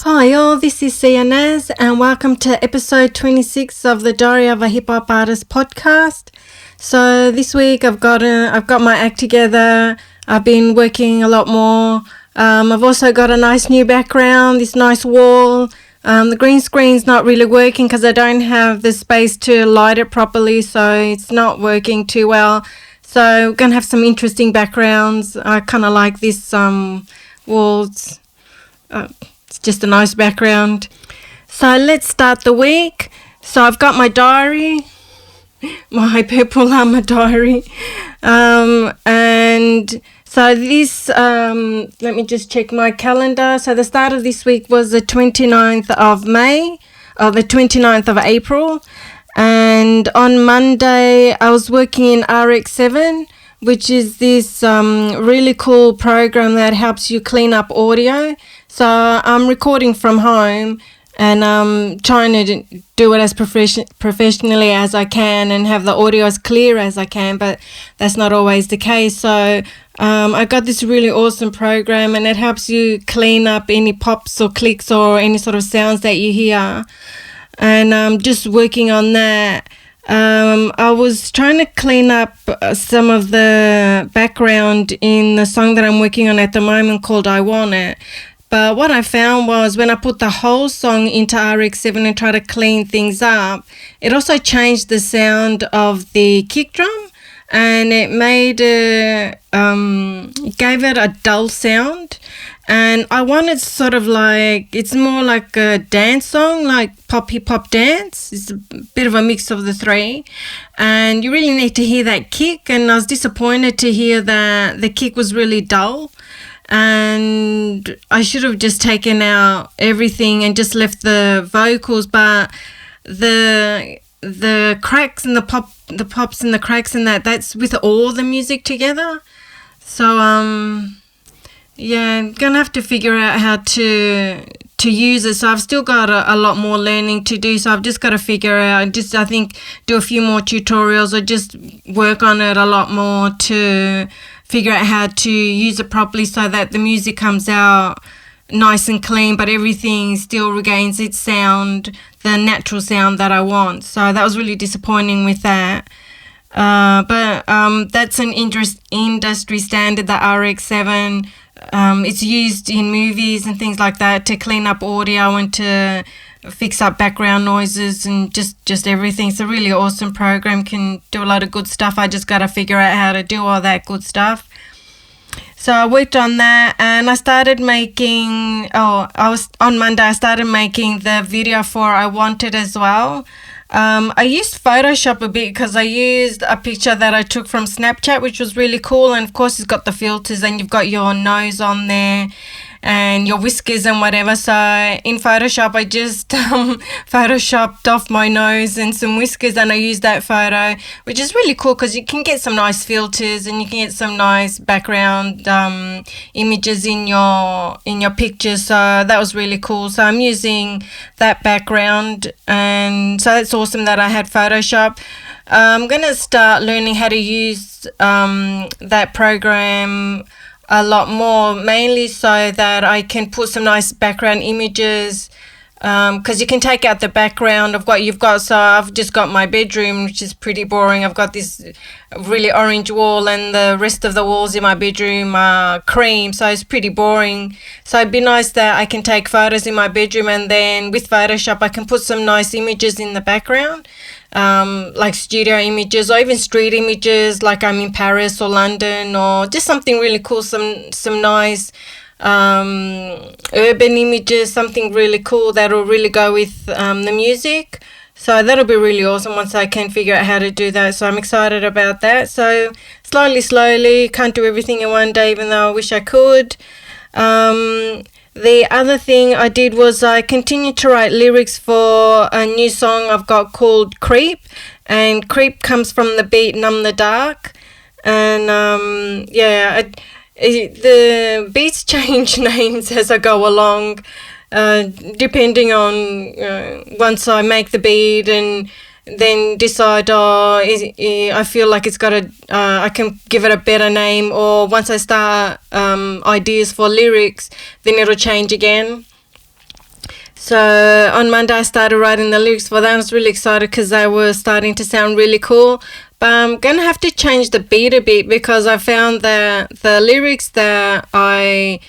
Hi all, this is Sia Naz and welcome to episode 26 of the Diary of a Hip Hop Artist podcast. So this week I've got my act together. I've been working a lot more. I've also got a nice new background, this nice wall. The green screen's not really working because I don't have the space to light it properly, so it's not working too well. So we're going to have some interesting backgrounds. I kind of like this walls. It's just a nice background. So let's start the week. So I've got my diary, my purple llama diary. And so this, let me just check my calendar. So the start of this week was the 29th of May, or the 29th of April. And on Monday, I was working in RX7, which is this really cool program that helps you clean up audio. So I'm recording from home and I'm trying to do it as professionally as I can and have the audio as clear as I can, but that's not always the case. So I got this really awesome program and it helps you clean up any pops or clicks or any sort of sounds that you hear. And I'm just working on that. I was trying to clean up some of the background in the song that I'm working on at the moment called I Want It. But what I found was when I put the whole song into RX7 and try to clean things up, it also changed the sound of the kick drum and it made it, gave it a dull sound. And I wanted sort of like, it's more like a dance song, like pop, hip hop dance. It's a bit of a mix of the three. And you really need to hear that kick. And I was disappointed to hear that the kick was really dull. And I should have just taken out everything and just left the vocals. But the cracks and the pops and the cracks and that's with all the music together. So, yeah, I'm going to have to figure out how to use it. So I've still got a lot more learning to do. So I've just got to figure out, I think, do a few more tutorials or just work on it a lot more to figure out how to use it properly so that the music comes out nice and clean, but everything still regains its sound, the natural sound that I want. So that was really disappointing with that. But that's an industry standard, the RX7. It's used in movies and things like that to clean up audio and to fix up background noises and just everything. It's a really awesome program, can do a lot of good stuff. I just got to figure out how to do all that good stuff. So I worked on that and I started making, on Monday I started making the video for I Want It as well. I used Photoshop a bit because I used a picture that I took from Snapchat, which was really cool. And of course, it's got the filters and you've got your nose on there and your whiskers and whatever. So in Photoshop, I just photoshopped off my nose and some whiskers and I used that photo, which is really cool because you can get some nice filters and you can get some nice background images in your pictures. So that was really cool. So I'm using that background and so it's awesome that I had Photoshop. I'm going to start learning how to use that program a lot more, mainly so that I can put some nice background images because you can take out the background of what you've got. So I've just got my bedroom, which is pretty boring. I've got this really orange wall and the rest of the walls in my bedroom are cream, so it's pretty boring. So it'd be nice that I can take photos in my bedroom and then with Photoshop I can put some nice images in the background, like studio images or even street images like I'm in Paris or London, or just something really cool, some nice urban images, something really cool that'll really go with the music. So that'll be really awesome once I can figure out how to do that. So I'm excited about that. So slowly, can't do everything in one day, even though I wish I could. The other thing I did was I continued to write lyrics for a new song I've got called Creep. And Creep comes from the beat Numb the Dark. And the beats change names as I go along, depending on once I make the beat and then decide, I feel like it's got I can give it a better name, or once I start ideas for lyrics, then it'll change again. So on Monday, I started writing the lyrics for that. I was really excited because they were starting to sound really cool. But I'm going to have to change the beat a bit because I found that the lyrics that I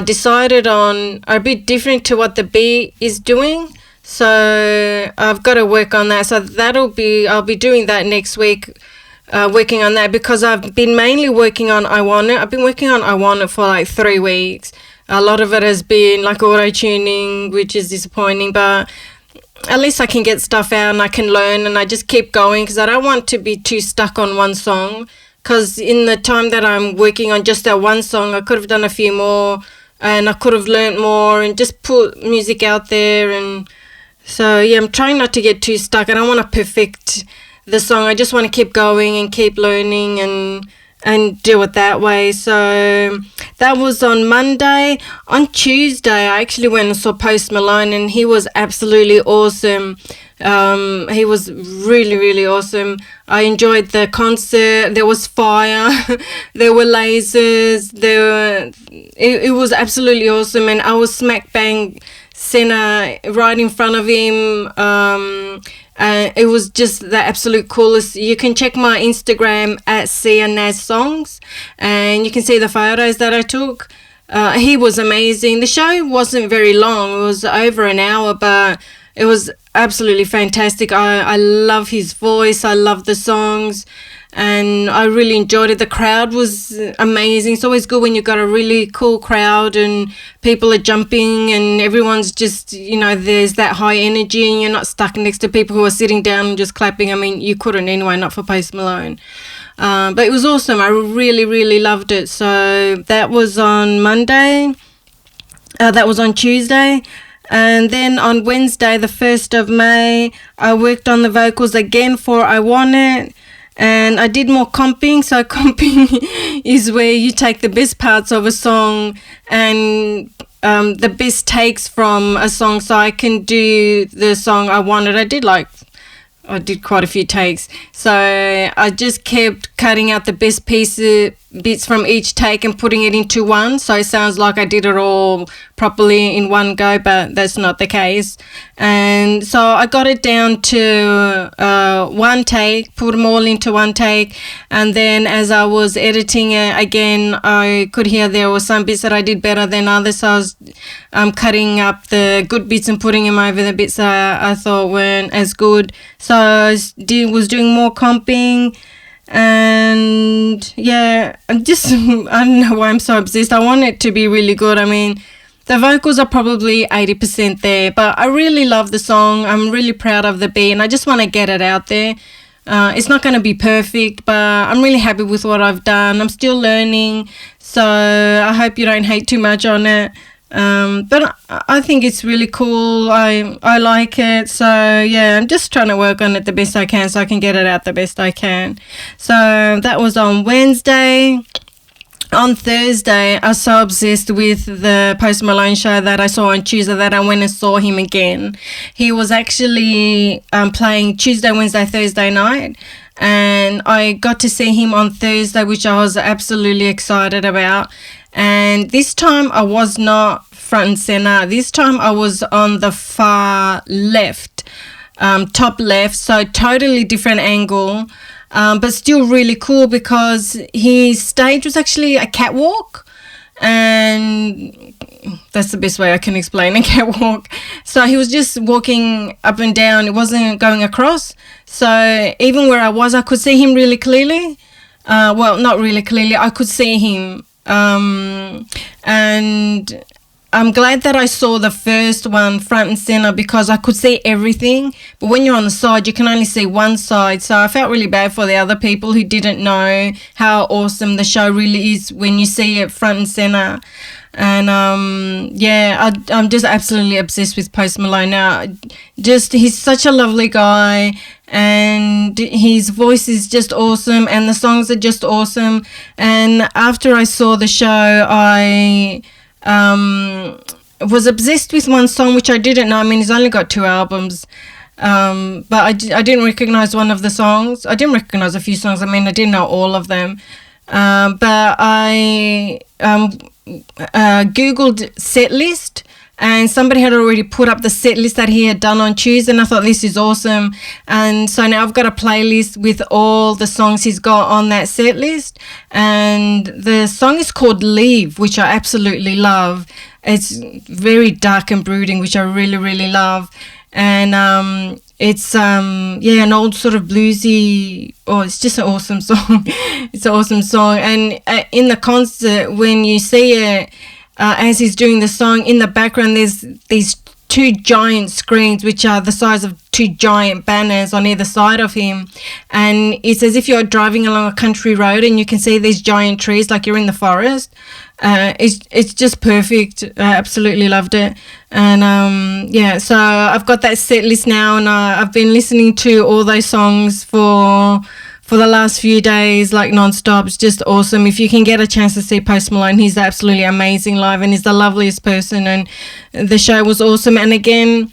decided on are a bit different to what the beat is doing. So I've got to work on that. So I'll be doing that next week. Working on that because I've been mainly working on I Want It. I've been working on I Want It for like 3 weeks. A lot of it has been like auto-tuning, which is disappointing, but at least I can get stuff out and I can learn and I just keep going because I don't want to be too stuck on one song, because in the time that I'm working on just that one song, I could have done a few more and I could have learnt more and just put music out there. And so yeah, I'm trying not to get too stuck. I don't want to perfect the song. I just want to keep going and keep learning and do it that way. So that was on Monday. On Tuesday, I actually went and saw Post Malone, and he was absolutely awesome. He was really, really awesome. I enjoyed the concert. There was fire. There were lasers. It was absolutely awesome, and I was smack bang center right in front of him. It was just the absolute coolest. You can check my Instagram at @CNaz Songs and you can see the photos that I took. He was amazing. The show wasn't very long. It was over an hour, but it was absolutely fantastic. I love his voice. I love the songs and I really enjoyed it. The crowd was amazing. It's always good when you've got a really cool crowd and people are jumping and everyone's just, there's that high energy and you're not stuck next to people who are sitting down and just clapping. I mean, you couldn't anyway, not for Post Malone. But it was awesome. I really, really loved it. So that was on Monday. That was on Tuesday. And then on Wednesday, the 1st of May, I worked on the vocals again for I Want It. And I did more comping. So comping is where you take the best parts of a song and the best takes from a song. So I can do the song I Want It. I did quite a few takes. So I just kept cutting out the best bits from each take and putting it into one. So it sounds like I did it all properly in one go, but that's not the case. And so I got it down to one take, put them all into one take. And then as I was editing it again, I could hear there were some bits that I did better than others. So I was cutting up the good bits and putting them over the bits that I thought weren't as good. So I was doing more comping. And yeah, I don't know why I'm so obsessed. I want it to be really good. I mean, the vocals are probably 80% there, but I really love the song. I'm really proud of the beat and I just want to get it out there. It's not going to be perfect, but I'm really happy with what I've done. I'm still learning, so I hope you don't hate too much on it. But I think it's really cool. I like it. So yeah, I'm just trying to work on it the best I can so I can get it out the best I can. So that was on Wednesday. On Thursday, I was so obsessed with the Post Malone show that I saw on Tuesday that I went and saw him again. He was actually playing Tuesday, Wednesday, Thursday night. And I got to see him on Thursday, which I was absolutely excited about. And this time I was not front and center. This time I was on the far left, top left, so totally different angle, but still really cool because his stage was actually a catwalk. And that's the best way I can explain a catwalk. So he was just walking up and down. It wasn't going across. So even where I was, I could see him really clearly. Well, not really clearly. I could see him. And I'm glad that I saw the first one front and center because I could see everything. But when you're on the side, you can only see one side. So I felt really bad for the other people who didn't know how awesome the show really is when you see it front and center. And I'm just absolutely obsessed with Post Malone now. He's such a lovely guy, and his voice is just awesome, and the songs are just awesome. And after I saw the show, I was obsessed with one song which I didn't know. I mean, he's only got 2 albums, but I didn't recognize one of the songs. I didn't recognize a few songs. I mean, I didn't know all of them, but I googled setlist and somebody had already put up the set list that he had done on Tuesday, and I thought, this is awesome. And so now I've got a playlist with all the songs he's got on that set list, and the song is called Leave, which I absolutely love. It's very dark and brooding, which I really, really love. And it's an old sort of bluesy, it's just an awesome song. It's an awesome song. And in the concert, when you see it, as he's doing the song, in the background there's these two giant screens which are the size of two giant banners on either side of him, and it's as if you're driving along a country road and you can see these giant trees like you're in the forest. It's just perfect. I absolutely loved it. And so I've got that set list now, and I've been listening to all those songs for the last few days, like non-stop. It's just awesome. If you can get a chance to see Post Malone, he's absolutely amazing live, and he's the loveliest person, and the show was awesome. And again,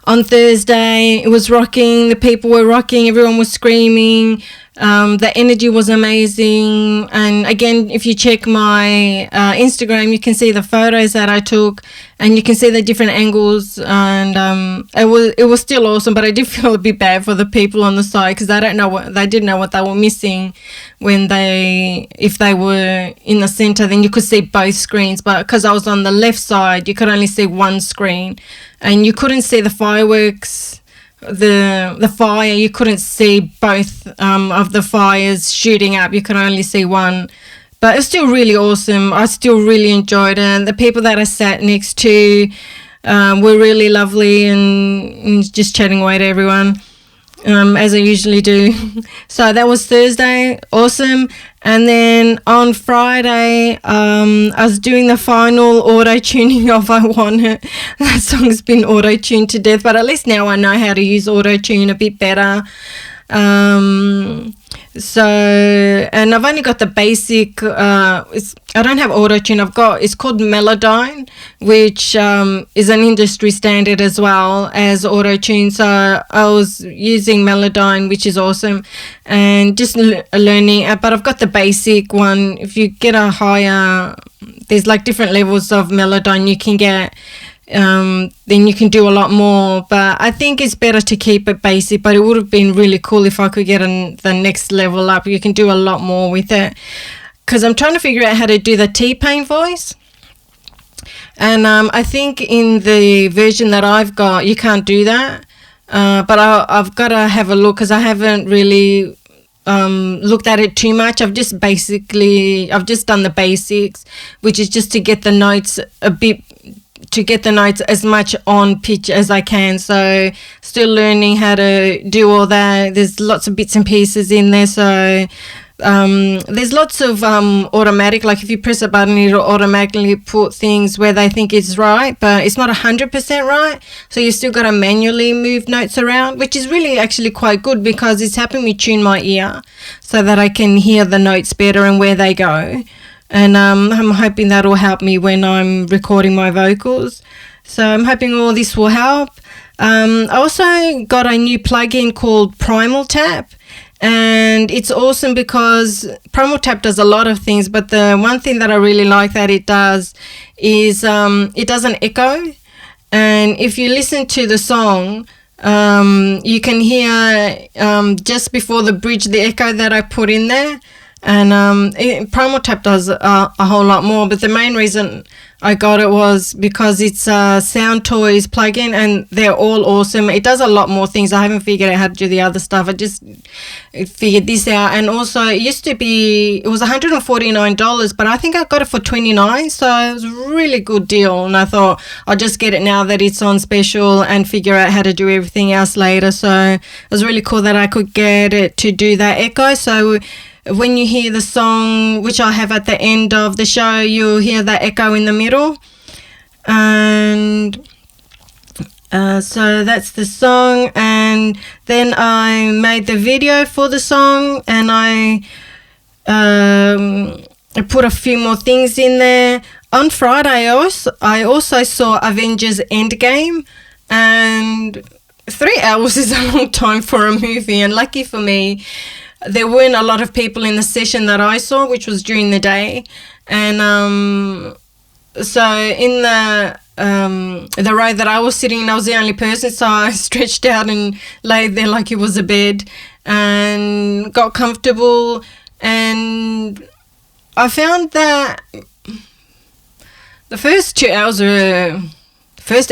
on Thursday, it was rocking. The people were rocking. Everyone was screaming. The energy was amazing. And again, if you check my Instagram, you can see the photos that I took, and you can see the different angles. And it was still awesome, but I did feel a bit bad for the people on the side, because they didn't know what they were missing if they were in the center. Then you could see both screens, but because I was on the left side, you could only see one screen, and you couldn't see the fireworks. The fire, you couldn't see both of the fires shooting up. You could only see one, but it's still really awesome. I still really enjoyed it, and the people that I sat next to were really lovely, and just chatting away to everyone, as I usually do. So that was Thursday, awesome. And then on Friday, I was doing the final auto-tuning of I Want It. That song's been auto-tuned to death, but at least now I know how to use auto-tune a bit better. And I've only got the basic, I don't have auto-tune, it's called Melodyne, which is an industry standard as well as auto-tune. So I was using Melodyne, which is awesome, and just learning, but I've got the basic one. If you get a higher, there's like different levels of Melodyne you can get. Then you can do a lot more, but I think it's better to keep it basic. But it would have been really cool if I could get the next level up. You can do a lot more with it, because I'm trying to figure out how to do the T-Pain voice, and I think in the version that I've got you can't do that, but I've got to have a look, because I haven't really looked at it too much. I've just done the basics, which is just to get the notes as much on pitch as I can. So still learning how to do all that. There's lots of bits and pieces in there. So there's lots of automatic, like if you press a button, it'll automatically put things where they think it's right, but it's not 100% right. So you still got to manually move notes around, which is really actually quite good, because it's helping me tune my ear so that I can hear the notes better and where they go. And I'm hoping that will help me when I'm recording my vocals. So I'm hoping all this will help. I also got a new plugin called Primal Tap, and it's awesome because Primal Tap does a lot of things, but the one thing that I really like that it does is it doesn't echo. And if you listen to the song, you can hear just before the bridge the echo that I put in there. And Primal Tap does a whole lot more, but the main reason I got it was because it's a Sound Toys plugin, and they're all awesome. It does a lot more things. I haven't figured out how to do the other stuff. I just figured this out. And also it was $149, but I think I got it for $29, so it was a really good deal. And I thought I'll just get it now that it's on special and figure out how to do everything else later. So it was really cool that I could get it to do that echo. So when you hear the song, which I have at the end of the show, you'll hear that echo in the middle. And so that's the song. And then I made the video for the song, and I put a few more things in there. On Friday, I also saw Avengers Endgame, and 3 hours is a long time for a movie, and lucky for me, there weren't a lot of people in the session that I saw, which was during the day. And so in the the row that I was sitting in, I was the only person, so I stretched out and laid there like it was a bed and got comfortable. And I found that the first hour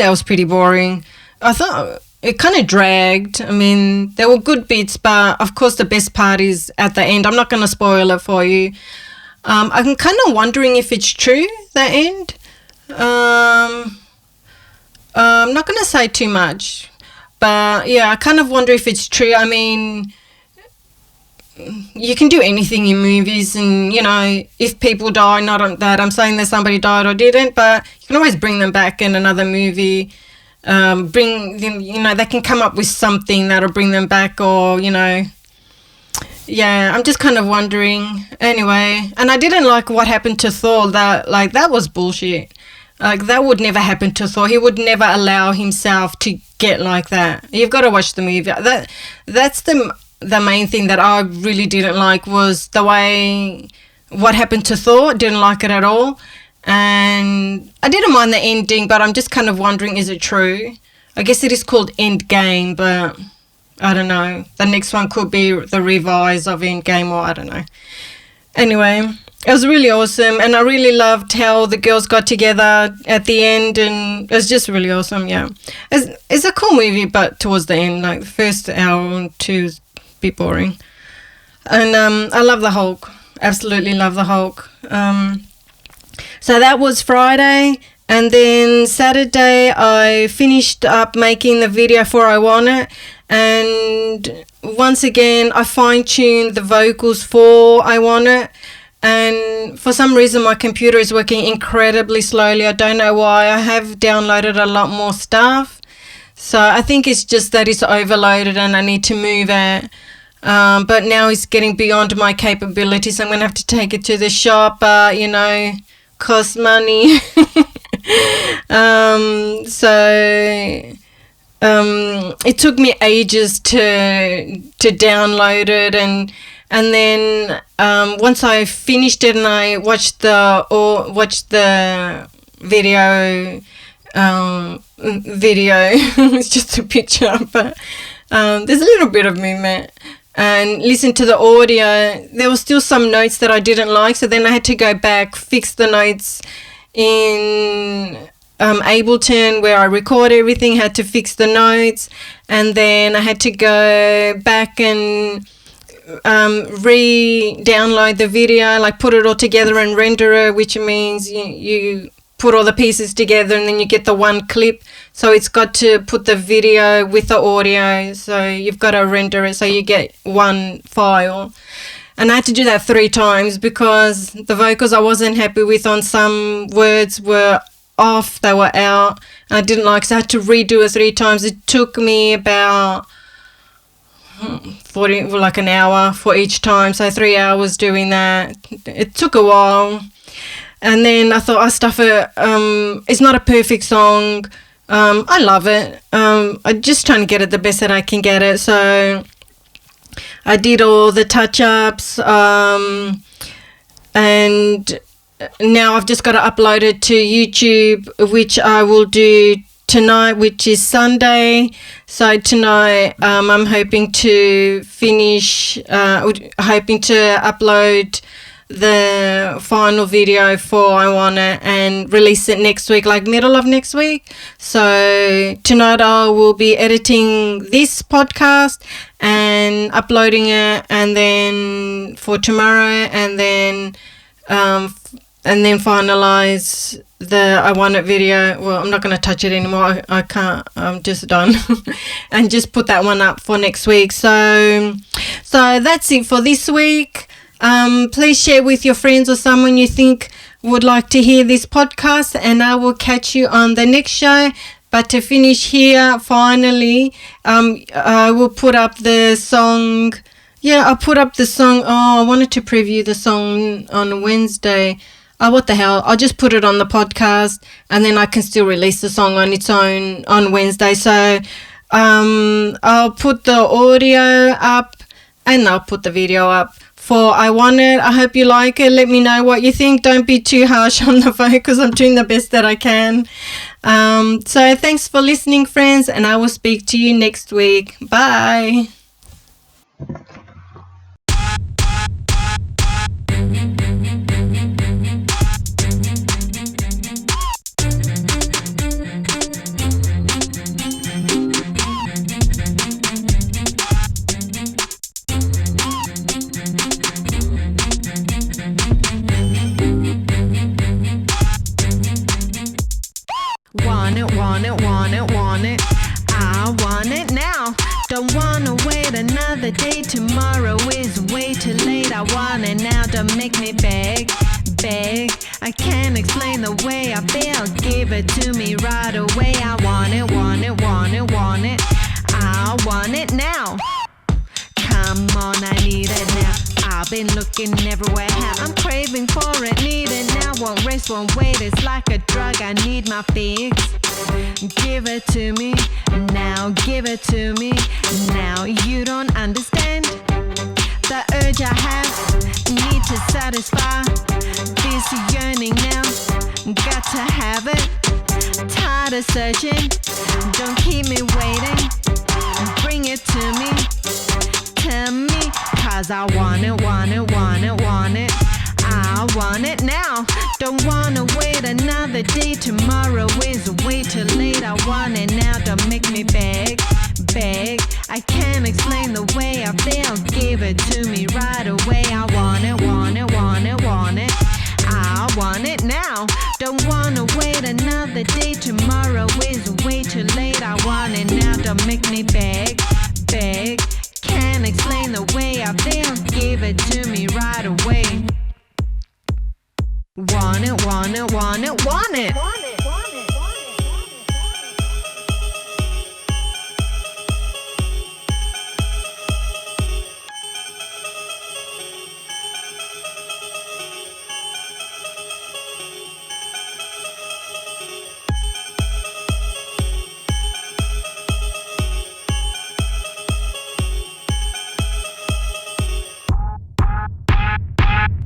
was pretty boring. I thought it kind of dragged. I mean, there were good bits, but of course the best part is at the end. I'm not going to spoil it for you. I'm kind of wondering if it's true, the end. I'm not going to say too much, but yeah, I kind of wonder if it's true. I mean, you can do anything in movies, and you know, if people die, not that I'm saying that somebody died or didn't, but you can always bring them back in another movie. Bring them, you know, they can come up with something that'll bring them back, or you know, yeah, I'm just kind of wondering. Anyway, and I didn't like what happened to Thor. That was bullshit. Like, that would never happen to Thor. He would never allow himself to get like that. You've got to watch the movie. That's the main thing that I really didn't like, was the way what happened to Thor. Didn't like it at all. And I didn't mind the ending, but I'm just kind of wondering, is it true? I guess it is called Endgame, but I don't know. The next one could be the revise of Endgame, or I don't know. Anyway, it was really awesome, and I really loved how the girls got together at the end, and it was just really awesome, yeah. It's a cool movie, but towards the end, like the first hour or two is a bit boring. And I love the Hulk. Absolutely love the Hulk. So that was Friday, and then Saturday I finished up making the video for I Want It, and once again I fine-tuned the vocals for I Want It, and for some reason my computer is working incredibly slowly. I don't know why. I have downloaded a lot more stuff, so I think it's just that it's overloaded and I need to move it. But now it's getting beyond my capabilities. I'm going to have to take it to the shop, you know, costs money. It took me ages to download it, and then once I finished it and I watched the video, it's just a picture, but there's a little bit of movement, and listen to the audio. There were still some notes that I didn't like, so then I had to go back, fix the notes in Ableton, where I record everything. Had to fix the notes, and then I had to go back and re-download the video, like put it all together and render it, which means you put all the pieces together and then you get the one clip. So it's got to put the video with the audio, so you've got to render it so you get one file. And I had to do that 3 times because the vocals I wasn't happy with. On some words were off, they were out, and I didn't like, so I had to redo it 3 times. It took me about 40, like an hour for each time, so 3 hours doing that. It took a while, and then I thought, I stuff it. It's not a perfect song. I love it. I'm just trying to get it the best that I can get it, so I did all the touch-ups, and now I've just got to upload it to YouTube, which I will do tonight, which is Sunday. So tonight I'm hoping to finish, hoping to upload the final video for I Want It and release it next week, like middle of next week. So tonight I will be editing this podcast and uploading it, and then for tomorrow, and then finalize the I Want It video. Well, I'm not going to touch it anymore. I can't. I'm just done. And just put that one up for next week. So that's it for this week. Please share with your friends or someone you think would like to hear this podcast, and I will catch you on the next show. But to finish here, finally, I will put up the song. Yeah, I'll put up the song. Oh, I wanted to preview the song on Wednesday. Oh, what the hell. I'll just put it on the podcast, and then I can still release the song on its own on Wednesday. So I'll put the audio up, and I'll put the video up for I Want It. I hope you like it. Let me know what you think. Don't be too harsh on the vocals. I'm doing the best that I can. So thanks for listening, friends, and I will speak to you next week. Bye. Want it, want it, want it, want it. I want it now. Don't wanna wait another day. Tomorrow is way too late. I want it now. Don't make me beg, beg. I can't explain the way I feel. Give it to me right away. I want it, want it, want it, want it. I want it now. Come on, I need it now. I've been looking everywhere. I'm craving for it, need it now. Won't rest, won't wait. It's like a drug. I need my fix. Give it to me now. Give it to me now. You don't understand the urge I have. Need to satisfy this yearning now. Got to have it. Tired of searching. Don't keep me waiting. Bring it to me. Tell me, 'cause I want it, want it, want it, want it. I want it now. Don't wanna wait another day. Tomorrow is way too late. I want it now. Don't make me beg, beg. I can't explain the way I feel. Give it to me right away. I want it, want it, want it, want it. I want it now. Don't wanna wait another day. Tomorrow is way too late. I want it now. Don't make me beg, beg. Can't explain the way I feel. Give it to me right away. Want it, want it, want it, want it.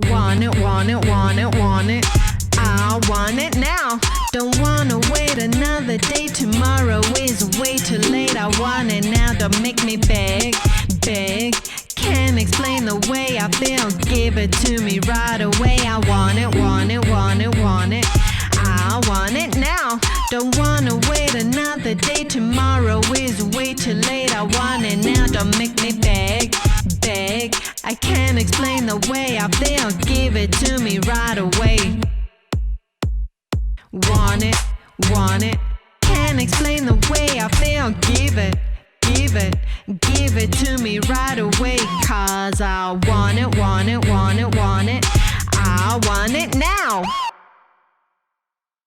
Want it, want it, want it, want it. I want it now. Don't wanna wait another day. Tomorrow is way too late. I want it now. Don't make me beg, beg. Can't explain the way I feel. Give it to me right away. I want it, want it, want it, want it. I want it now. Don't wanna wait another day. Tomorrow is way too late. I want it now. Don't make me beg, beg. I can't explain the way I feel. Give it to me right away. Want it, want it. Can't explain the way I feel. Give it, give it, give it to me right away. 'Cause I want it, want it, want it.